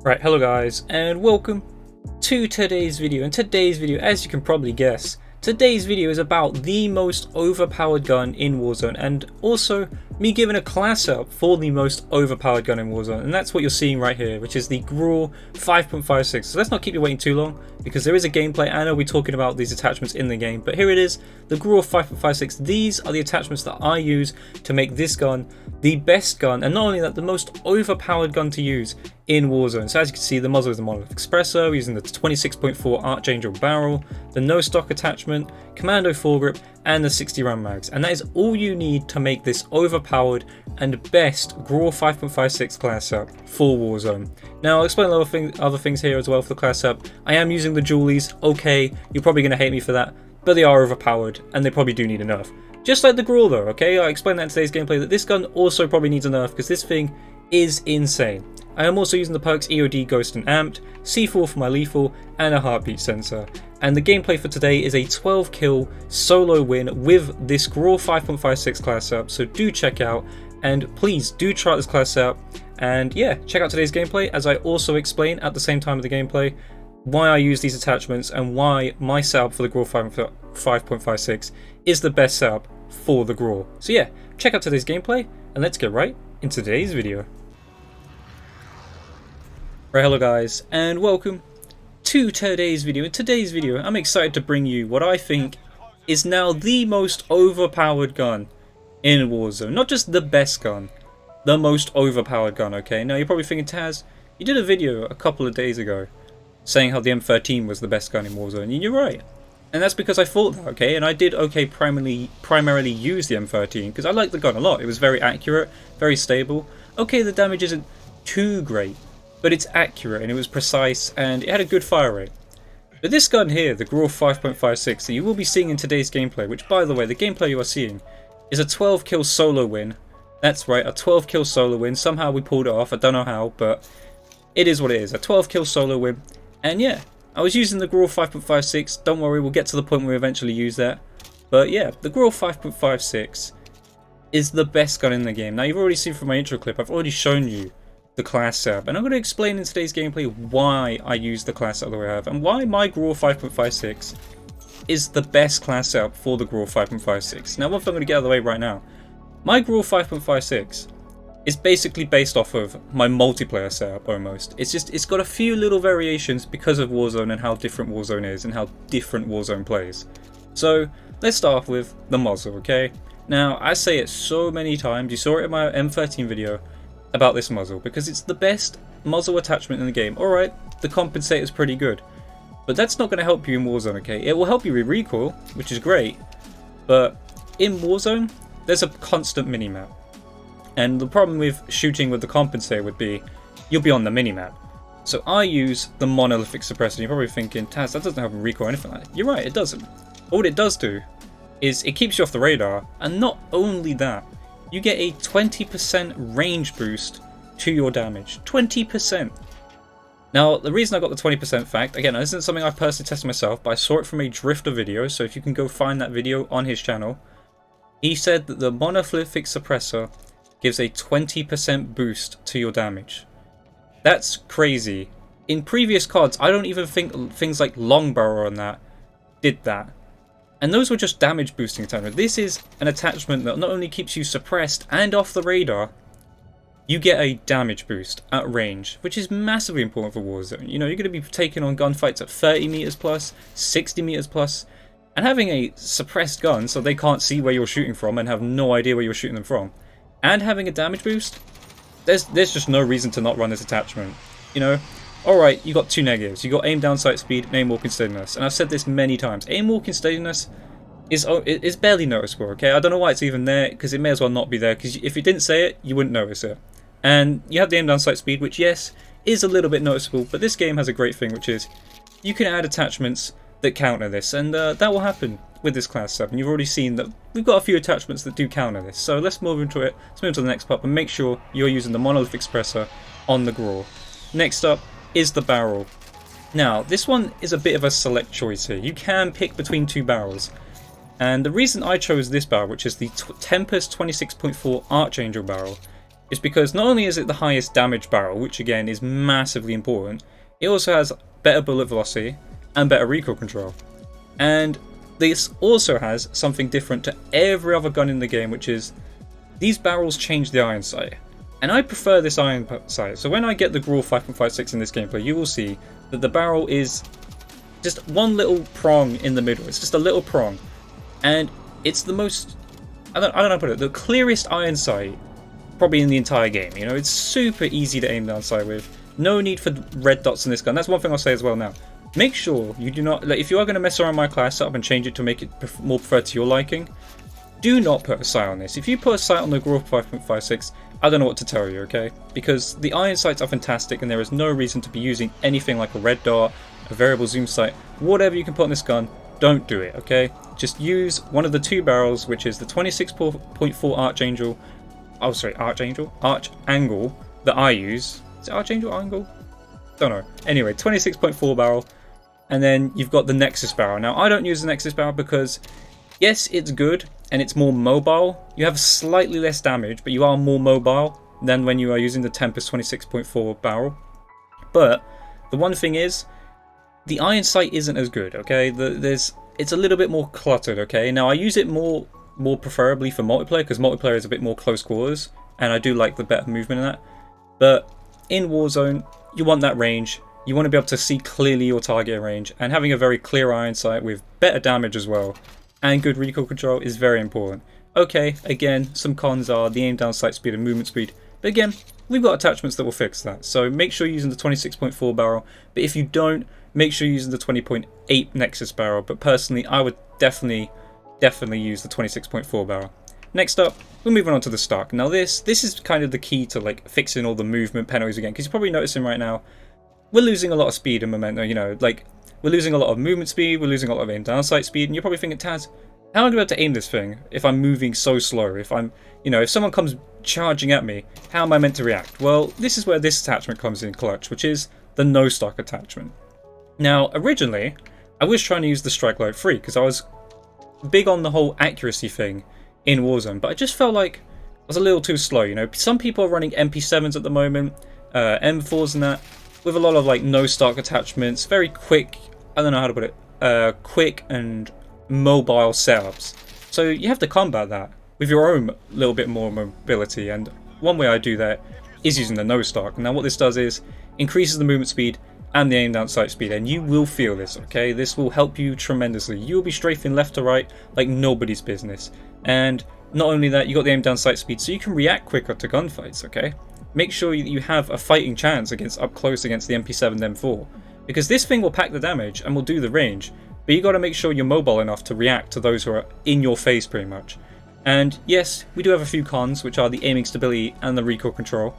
Right, hello guys, and welcome to today's video. And today's video, as you can probably guess, today's video is about the most overpowered gun in Warzone, and also me giving a class up for the most overpowered gun in Warzone, and that's what you're seeing right here, which is the GRAU 5.56. So let's not keep you waiting too long, because there is a gameplay and I'll be talking about these attachments in the game. But here it is, the GRAU 5.56. These are the attachments that I use to make this gun the best gun, and not only that, the most overpowered gun to use in Warzone. So as you can see, the muzzle is the monolithic espresso, using the 26.4 Archangel barrel, the no stock attachment, commando foregrip, and the 60 round mags. And that is all you need to make this overpowered and best GRAU 5.56 class up for Warzone. Now I'll explain other things here as well for the class up. I am using the Julies. Okay, you're probably going to hate me for that, but they are overpowered and they probably do need a nerf. Just like the GRAU though, okay? I explained that in today's gameplay that this gun also probably needs a nerf because this thing is insane. I am also using the perks EOD, Ghost and Amped, C4 for my lethal, and a heartbeat sensor. And the gameplay for today is a 12 kill solo win with this GRAU 5.56 class up, so do check out, and please do try out this class out. And yeah, check out today's gameplay as I also explain at the same time of the gameplay why I use these attachments and why my setup for the GRAU 5.56 is the best setup for the GRAU. So yeah, check out today's gameplay and let's get right into today's video. Right, hello guys, and welcome to today's video. In today's video, I'm excited to bring you what I think is now the most overpowered gun in Warzone. Not just the best gun, the most overpowered gun, okay? Now you're probably thinking, Taz, you did a video a couple of days ago saying how the M13 was the best gun in Warzone, and you're right. And that's because I thought that, okay? And I did primarily use the M13 because I liked the gun a lot. It was very accurate, very stable. Okay, the damage isn't too great, but it's accurate and it was precise and it had a good fire rate. But this gun here, the GRAU 5.56, that you will be seeing in today's gameplay, which by the way, the gameplay you are seeing is a 12 kill solo win. That's right, a 12 kill solo win. Somehow we pulled it off, I don't know how, but it is what it is, a 12 kill solo win. And yeah, I was using the GRAU 5.56, don't worry, we'll get to the point where we eventually use that. But yeah, the GRAU 5.56 is the best gun in the game. Now you've already seen from my intro clip, I've already shown you the class setup, and I'm going to explain in today's gameplay why I use the class setup the way I have, and why my GRAU 5.56 is the best class setup for the GRAU 5.56. Now one thing I'm going to get out of the way right now, my GRAU 5.56 is basically based off of my multiplayer setup almost. It's got a few little variations because of Warzone and how different Warzone is and how different Warzone plays. So let's start off with the muzzle, okay? Now I say it so many times, you saw it in my M13 video, about this muzzle, because it's the best muzzle attachment in the game. Alright, the compensator is pretty good, but that's not going to help you in Warzone, okay? It will help you with recoil, which is great, but in Warzone, there's a constant minimap. And the problem with shooting with the compensator would be, you'll be on the minimap. So I use the monolithic suppressor. You're probably thinking, Taz, that doesn't help in recoil or anything like that. You're right, it doesn't. But what it does do is it keeps you off the radar, and not only that, you get a 20% range boost to your damage. 20%! Now, the reason I got the 20% fact, again, this isn't something I've personally tested myself, but I saw it from a Drifter video, so if you can go find that video on his channel, he said that the monolithic suppressor gives a 20% boost to your damage. That's crazy. In previous CODs, I don't even think things like long barrel on that did that. And those were just damage boosting attachments. This is an attachment that not only keeps you suppressed and off the radar, you get a damage boost at range, which is massively important for Warzone. You know, you're going to be taking on gunfights at 30 meters plus, 60 meters plus, and having a suppressed gun so they can't see where you're shooting from and have no idea where you're shooting them from, and having a damage boost, there's just no reason to not run this attachment. You know, alright, you got two negatives. You got aim down sight speed and aim walking steadiness. And I've said this many times. Aim walking steadiness is barely noticeable, okay? I don't know why it's even there, because it may as well not be there, because if you didn't say it, you wouldn't notice it. And you have the aim down sight speed, which, yes, is a little bit noticeable, but this game has a great thing, which is you can add attachments that counter this, and that will happen with this class sub. And you've already seen that we've got a few attachments that do counter this. So let's move into it. Let's move to the next part, but make sure you're using the monolithic suppressor on the GRAU. Next up is the barrel. Now, this one is a bit of a select choice here. You can pick between two barrels. And the reason I chose this barrel, which is the Tempest 26.4 Archangel barrel, is because not only is it the highest damage barrel, which again is massively important, it also has better bullet velocity and better recoil control. And this also has something different to every other gun in the game, which is these barrels change the iron sight. And I prefer this iron sight. So when I get the GRAU 5.56 in this gameplay, you will see that the barrel is just one little prong in the middle. It's just a little prong. And it's the most, I don't know how to put it, the clearest iron sight probably in the entire game. You know, it's super easy to aim down sight with. No need for red dots in this gun. That's one thing I'll say as well now. Make sure you do not, like, if you are going to mess around my class setup and change it to make it more preferred to your liking, do not put a sight on this. If you put a sight on the GRAU 5.56, I don't know what to tell you, okay? Because the iron sights are fantastic and there is no reason to be using anything like a red dot, a variable zoom sight, whatever you can put on this gun, don't do it, okay? Just use one of the two barrels, which is the 26.4 Archangel, Arch Angle that I use. Is it Archangel Angle? Don't know. Anyway, 26.4 barrel. And then you've got the Nexus barrel. Now, I don't use the Nexus barrel because, yes, it's good and it's more mobile. You have slightly less damage, but you are more mobile than when you are using the Tempest 26.4 barrel. But the one thing is, the iron sight isn't as good, okay? It's a little bit more cluttered, okay? Now, I use it more preferably for multiplayer, because multiplayer is a bit more close quarters, and I do like the better movement in that. But in Warzone, you want that range. You want to be able to see clearly your target range, and having a very clear iron sight with better damage as well and good recoil control is very important. Okay, again, some cons are the aim down sight speed and movement speed, but again, we've got attachments that will fix that. So make sure you're using the 26.4 barrel, but if you don't, make sure you're using the 20.8 Nexus barrel. But personally, I would definitely use the 26.4 barrel. Next up, we're moving on to the stock. Now this is kind of the key to like fixing all the movement penalties again, because you're probably noticing right now we're losing a lot of speed and momentum. You know, like we're losing a lot of movement speed, we're losing a lot of aim down sight speed, and you're probably thinking, Taz, how am I going to be able to aim this thing if I'm moving so slow? If I'm, you know, if someone comes charging at me, how am I meant to react? Well, this is where this attachment comes in clutch, which is the no stock attachment. Now, originally, I was trying to use the Strike Light 3 because I was big on the whole accuracy thing in Warzone, but I just felt like I was a little too slow. You know, some people are running MP7s at the moment, M4s and that, with a lot of like no stock attachments, very quick, I don't know how to put it, quick and mobile setups. So you have to combat that with your own little bit more mobility, and one way I do that is using the no stock. Now what this does is increases the movement speed and the aim down sight speed, and you will feel this, okay? This will help you tremendously. You'll be strafing left to right like nobody's business. And not only that, you got the aim down sight speed, so you can react quicker to gunfights, okay? Make sure you have a fighting chance against up close against the MP7 and M4, because this thing will pack the damage and will do the range, but you got to make sure you're mobile enough to react to those who are in your face pretty much. And yes, we do have a few cons, which are the aiming stability and the recoil control,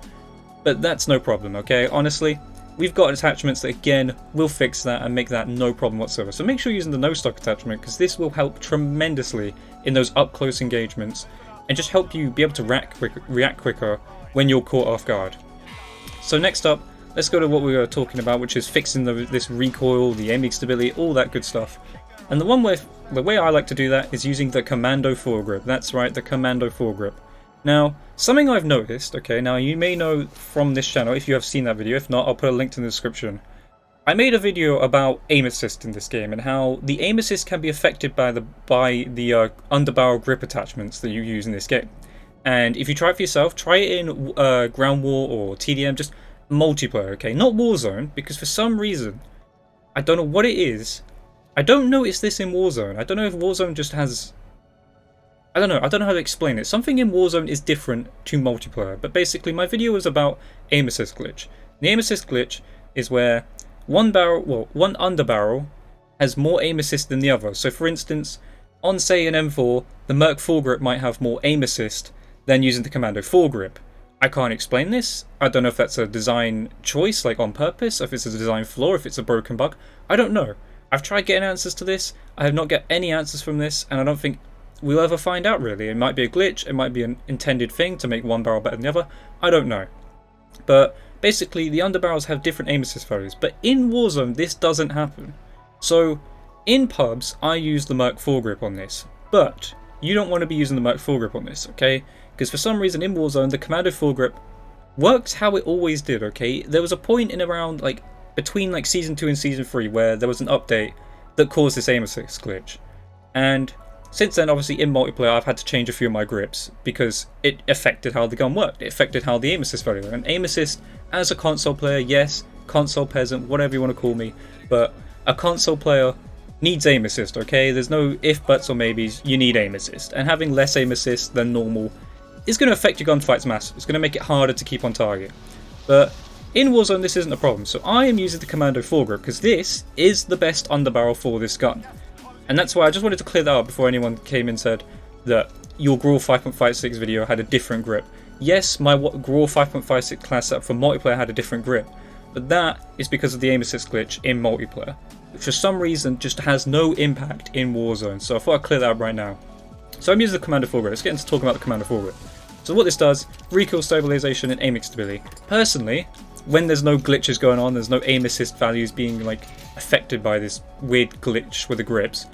but that's no problem, okay? Honestly, we've got attachments that again will fix that and make that no problem whatsoever. So make sure you're using the no stock attachment, because this will help tremendously in those up close engagements and just help you be able to react quicker when you're caught off guard. So next up, let's go to what we were talking about, which is fixing this recoil, the aiming stability, all that good stuff. And the way I like to do that is using the Commando foregrip. That's right, the Commando foregrip. Now, something I've noticed, okay, now you may know from this channel if you have seen that video. If not, I'll put a link in the description. I made a video about aim assist in this game and how the aim assist can be affected by the underbarrel grip attachments that you use in this game. And if you try it for yourself, try it in Ground War or TDM, just multiplayer, okay? Not Warzone, because for some reason, I don't know what it is. I don't notice this in Warzone. I don't know if Warzone just has... I don't know how to explain it. Something in Warzone is different to multiplayer. But basically, my video was about aim assist glitch. The aim assist glitch is where one underbarrel has more aim assist than the other. So for instance, on say an M4, the Merc foregrip might have more aim assist than using the Commando foregrip. I can't explain this. I don't know if that's a design choice, like on purpose, if it's a design flaw, if it's a broken bug. I don't know. I've tried getting answers to this. I have not got any answers from this, and I don't think we'll ever find out really. It might be a glitch, it might be an intended thing to make one barrel better than the other. I don't know. But basically, the underbarrels have different aim assist values, but in Warzone, this doesn't happen. So in pubs, I use the Merc foregrip on this, but you don't want to be using the Merc foregrip on this, okay? Because for some reason in Warzone, the Commando foregrip worked how it always did, okay? There was a point in around, like, between, like, Season 2 and Season 3 where there was an update that caused this aim assist glitch. And since then, obviously, in multiplayer, I've had to change a few of my grips because it affected how the gun worked. It affected how the aim assist value. And aim assist, as a console player, yes, console peasant, whatever you want to call me, but a console player needs aim assist, okay? There's no if, buts, or maybes. You need aim assist. And having less aim assist than normal is going to affect your gunfights massive. It's going to make it harder to keep on target. But in Warzone, this isn't a problem. So I am using the Commando foregrip because this is the best underbarrel for this gun. And that's why I just wanted to clear that up before anyone came and said that your GRAU 5.56 video had a different grip. Yes, my GRAU 5.56 class setup for multiplayer had a different grip, but that is because of the aim assist glitch in multiplayer, which for some reason just has no impact in Warzone. So I thought I'd clear that up right now. So I'm using the Commando foregrip. Let's get into talking about the Commando foregrip. So what this does, recoil stabilization and aiming stability. Personally, when there's no glitches going on, there's no aim assist values being like affected by this weird glitch with the grips,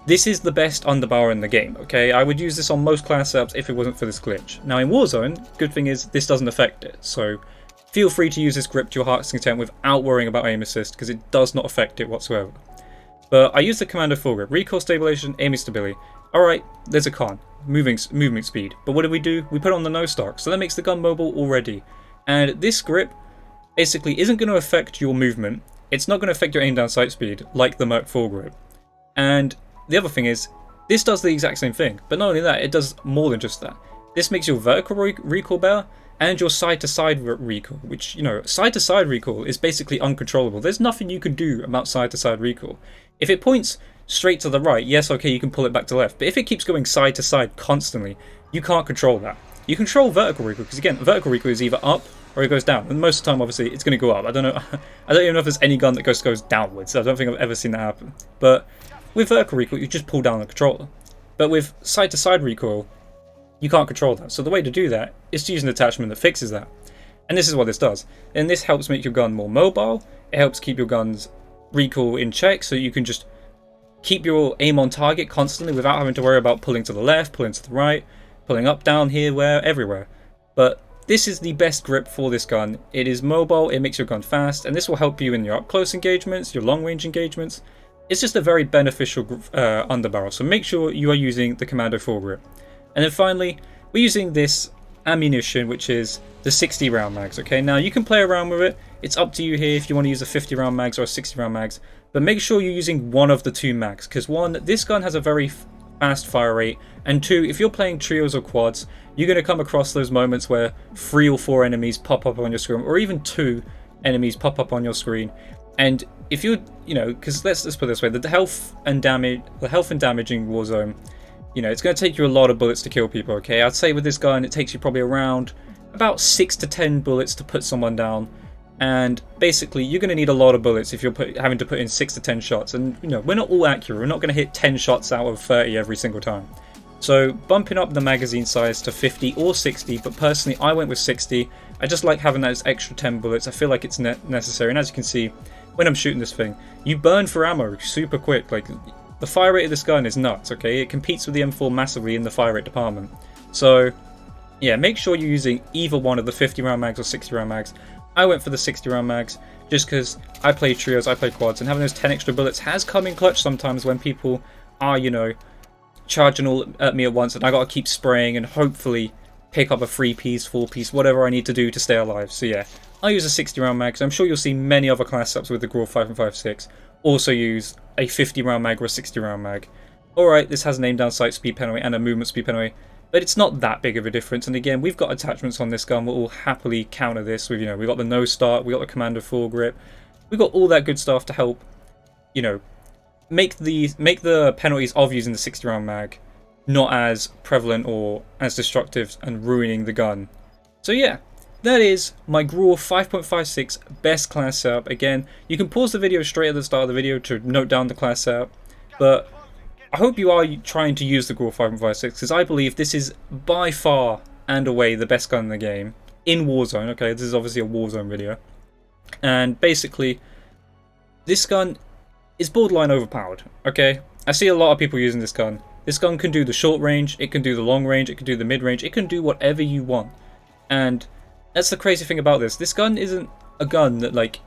this is the best underbarrel in the game, okay? I would use this on most class setups if it wasn't for this glitch. Now in Warzone, good thing is this doesn't affect it, so feel free to use this grip to your heart's content without worrying about aim assist because it does not affect it whatsoever. But I use the Commando foregrip, recoil stabilization, aiming stability. Alright, there's a con, movement speed. But what do? We put on the no stock, so that makes the gun mobile already. And this grip basically isn't going to affect your movement. It's not going to affect your aim down sight speed like the Merc foregrip. And the other thing is, this does the exact same thing, but not only that, it does more than just that. This makes your vertical recoil better and your side-to-side recoil, which, you know, side-to-side recoil is basically uncontrollable. There's nothing you can do about side-to-side recoil. If it points straight to the right, yes, okay, you can pull it back to left, but if it keeps going side-to-side constantly, you can't control that. You control vertical recoil, because again, vertical recoil is either up or it goes down, and most of the time, obviously, it's going to go up. I don't even know if there's any gun that goes downwards. I don't think I've ever seen that happen. But with vertical recoil, you just pull down the controller. But with side-to-side recoil, you can't control that. So the way to do that is to use an attachment that fixes that. And this is what this does. And this helps make your gun more mobile. It helps keep your gun's recoil in check, so you can just keep your aim on target constantly without having to worry about pulling to the left, pulling to the right, pulling up, down, here, where, everywhere. But this is the best grip for this gun. It is mobile, it makes your gun fast, and this will help you in your up-close engagements, your long-range engagements. It's just a very beneficial underbarrel, so make sure you are using the Commando foregrip. And then finally, we're using this ammunition, which is the 60 round mags, okay? Now, you can play around with it. It's up to you here if you want to use a 50 round mags or a 60 round mags, but make sure you're using one of the two mags, because one, this gun has a very fast fire rate, and two, if you're playing trios or quads, you're going to come across those moments where 3 or 4 enemies pop up on your screen, or even 2 enemies pop up on your screen. And if you know, because let's put it this way, the health and damage in Warzone, you know, it's going to take you a lot of bullets to kill people, okay? I'd say with this gun, it takes you probably around about 6 to 10 bullets to put someone down. And basically, you're going to need a lot of bullets if you're having to put in 6 to 10 shots. And, you know, we're not all accurate. We're not going to hit 10 shots out of 30 every single time. So bumping up the magazine size to 50 or 60, but personally, I went with 60. I just like having those extra 10 bullets. I feel like it's necessary. And as you can see, when I'm shooting this thing, you burn for ammo super quick. Like, the fire rate of this gun is nuts, okay? It competes with the M4 massively in the fire rate department. So, yeah, make sure you're using either one of the 50 round mags or 60 round mags. I went for the 60 round mags just because I play trios, I play quads, and having those 10 extra bullets has come in clutch sometimes when people are, you know, charging all at me at once, and I gotta keep spraying and hopefully pick up a 3-piece, 4-piece, whatever I need to do to stay alive. So yeah, I use a 60 round mag, so I'm sure you'll see many other class setups with the GRAU 5.56 also use a 50 round mag or a 60 round mag. Alright, this has an aim down sight speed penalty and a movement speed penalty, but it's not that big of a difference. And again, we've got attachments on this gun that will happily counter this with, you know, we've got the no start, we got the Commando foregrip, we've got all that good stuff to help, you know, make the penalties of using the 60 round mag not as prevalent or as destructive and ruining the gun. So yeah, that is my GRAU 5.56 best class setup. Again, you can pause the video straight at the start of the video to note down the class setup, but I hope you are trying to use the GRAU 5.56 because I believe this is by far and away the best gun in the game in Warzone. Okay, this is obviously a Warzone video, and basically this gun is borderline overpowered. Okay, I see a lot of people using this gun, This gun can do the short range, it can do the long range, it can do the mid range, it can do whatever you want. And that's the crazy thing about this. This gun isn't a gun that like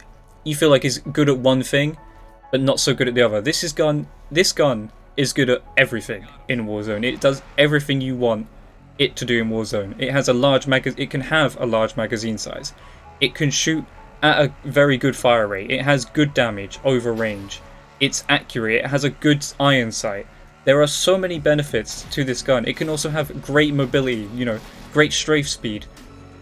you feel like is good at one thing, but not so good at the other. This gun is good at everything in Warzone. It does everything you want it to do in Warzone. It has a large it can have a large magazine size. It can shoot at a very good fire rate. It has good damage over range. It's accurate. It has a good iron sight. There are so many benefits to this gun. It can also have great mobility, you know, great strafe speed.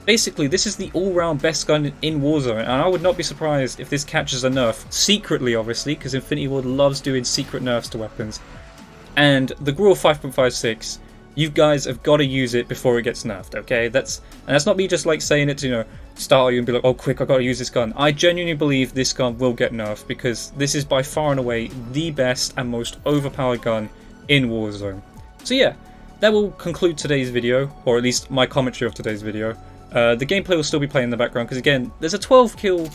Basically, this is the all-round best gun in Warzone, and I would not be surprised if this catches a nerf, secretly obviously, because Infinity Ward loves doing secret nerfs to weapons. And the GRAU 5.56, you guys have got to use it before it gets nerfed, okay? That's not me just like saying it to, you know, startle you and be like, oh quick, I've got to use this gun. I genuinely believe this gun will get nerfed, because this is by far and away the best and most overpowered gun in Warzone. So yeah, that will conclude today's video, or at least my commentary of today's video. The gameplay will still be playing in the background, because again, there's a 12 kill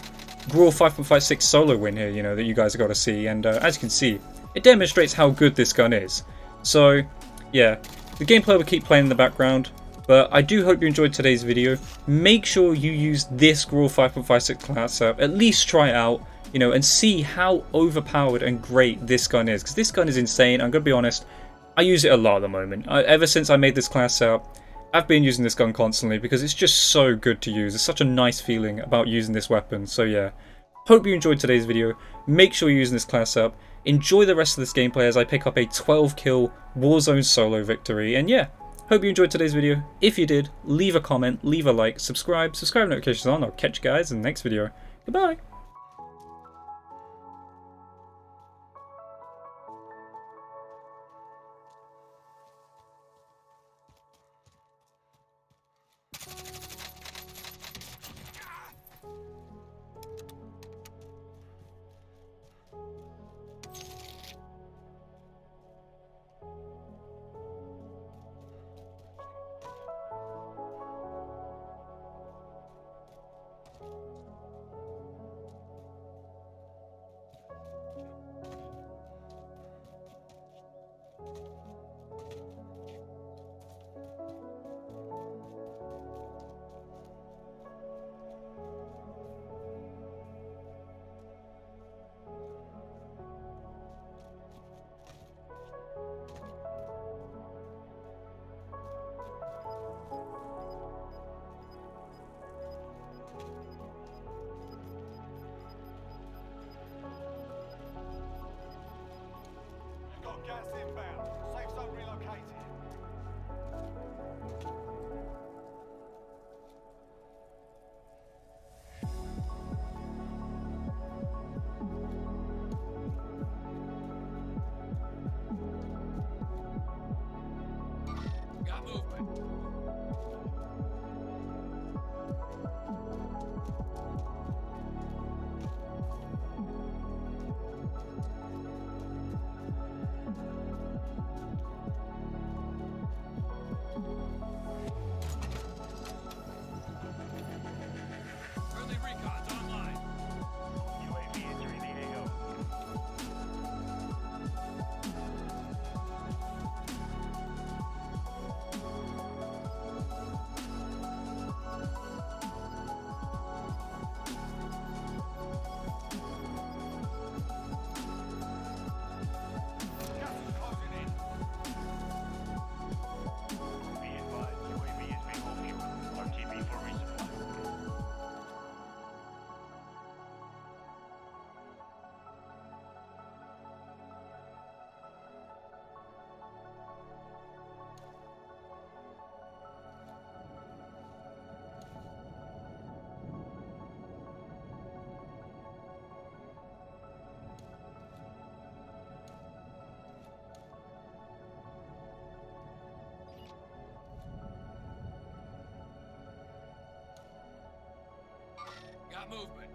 GRAU 5.56 solo win here, you know, that you guys have got to see, and as you can see, it demonstrates how good this gun is. So yeah, the gameplay will keep playing in the background, but I do hope you enjoyed today's video. Make sure you use this GRAU 5.56 class up, at least try it out, you know, and see how overpowered and great this gun is, because this gun is insane. I'm gonna be honest, I use it a lot at the moment. Ever since I made this class out, I've been using this gun constantly because it's just so good to use. It's such a nice feeling about using this weapon. So yeah, hope you enjoyed today's video. Make sure you're using this class up. Enjoy the rest of this gameplay as I pick up a 12 kill Warzone solo victory. And yeah, hope you enjoyed today's video. If you did, leave a comment, leave a like, subscribe notifications on. I'll catch you guys in the next video. Goodbye. Gas inbound. Safe zone relocated. Got movement. Got movement.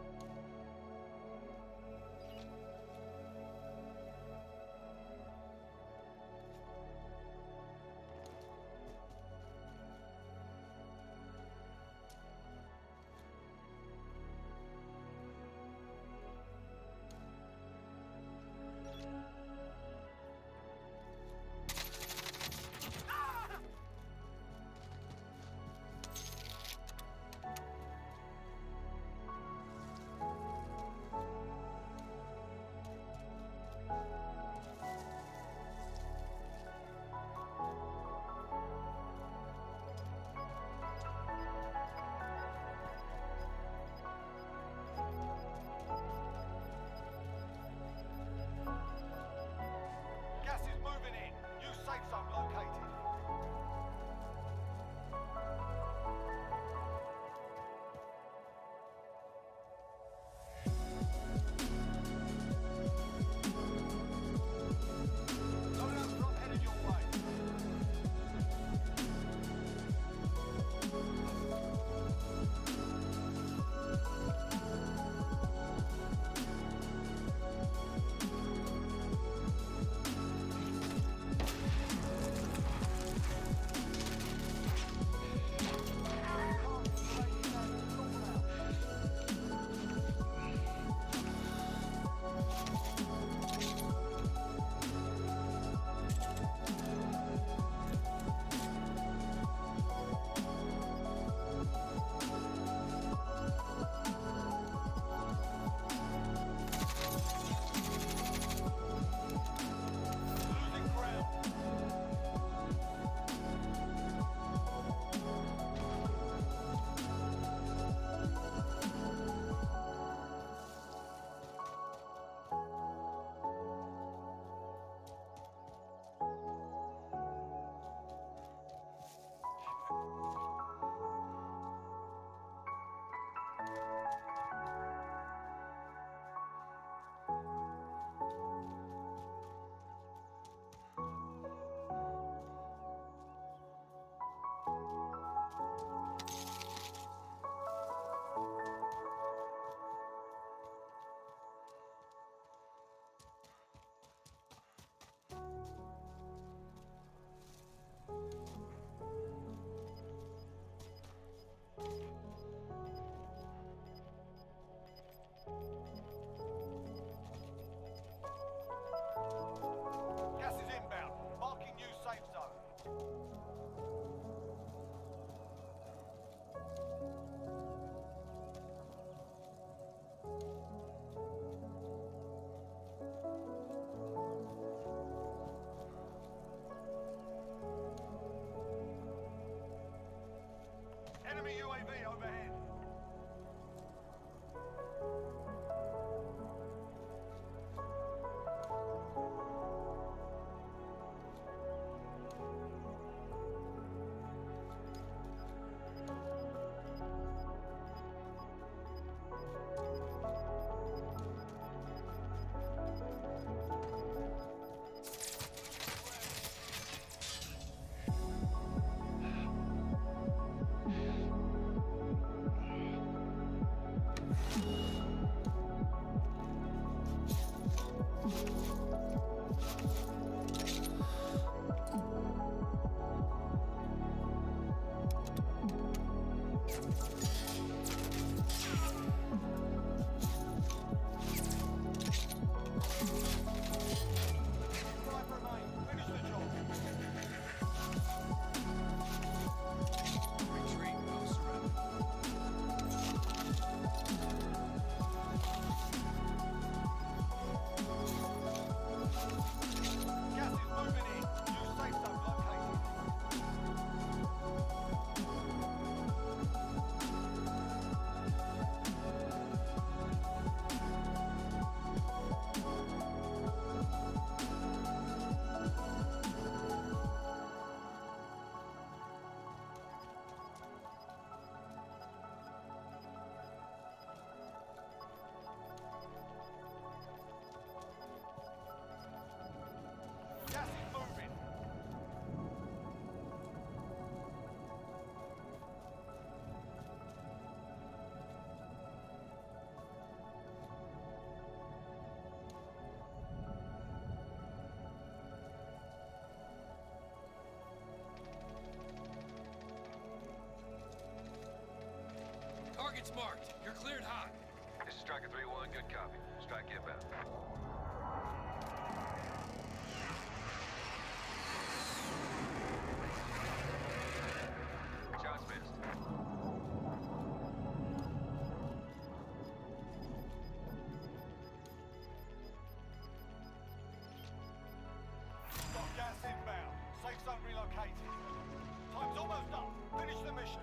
Target's marked. You're cleared hot. This is Striker 3-1, good copy. Strike inbound. Shots missed. Got gas inbound. Safe zone relocated. Time's almost up. Finish the mission.